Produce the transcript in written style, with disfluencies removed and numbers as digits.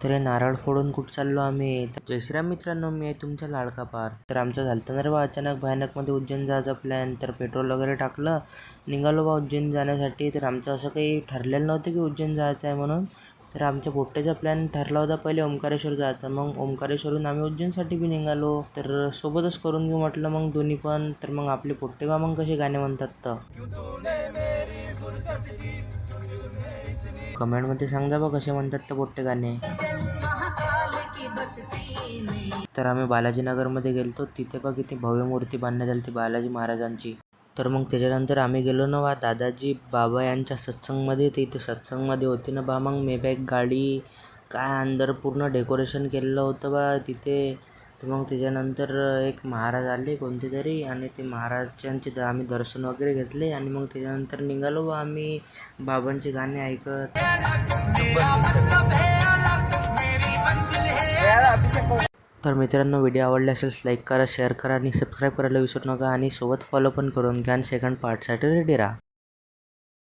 तर हे नारळ फोडून कुठं चाललो आम्ही. तर जय श्रीराम मित्रांनो, मी आहे तुमचा लाडका पार. तर आमचं झालं ना रे बा अचानक भयानकमध्ये उज्जैन जायचा प्लॅन. तर पेट्रोल वगैरे टाकलं, निघालो बा उज्जैन जाण्यासाठी. तर आमचं असं काही ठरलेलं नव्हतं की उज्जैन जायचं आहे म्हणून. तर आमच्या पोट्ट्याचा प्लॅन ठरला होता पहिले ओंकारेश्वर जायचा, मग ओंकारेश्वरून आम्ही उज्जैनसाठी बी निघालो. तर सोबतच करून घेऊ म्हटलं मग दोन्ही पण. तर मग आपले पोट्टे बा मग कसे गाणे म्हणतात तर कमेंटमध्ये सांगा बा कसे म्हणतात तर पोट्टे गाणे. तर आम्ही बालाजीनगरमध्ये गेलतो. तिथे बघ किती भव्य मूर्ती बांधण्यात आली ती बालाजी महाराजांची. तर मग त्याच्यानंतर आम्ही गेलो ना बा दादाजी बाबा यांच्या सत्संगमध्ये. ते इथे सत्संगमध्ये होती ना बा मग मेबॅक गाडी काय अंदर पूर्ण डेकोरेशन केलेलं होतं बा तिथे. तर मग त्याच्यानंतर एक महाराज आले कोणते तरी, आणि ते महाराजांचे आम्ही दर्शन वगैरे घेतले आणि मग त्याच्यानंतर निघालो बा आम्ही बाबांचे गाणे ऐकत. तर मित्रांनो, व्हिडिओ आवडला असेल लाईक करा, शेअर करा आणि सबस्क्राईब करायला विसरू नका. आणि सोबत फॉलो पण करून घ्या आणि सेकंड पार्टसाठी रेडी राहा.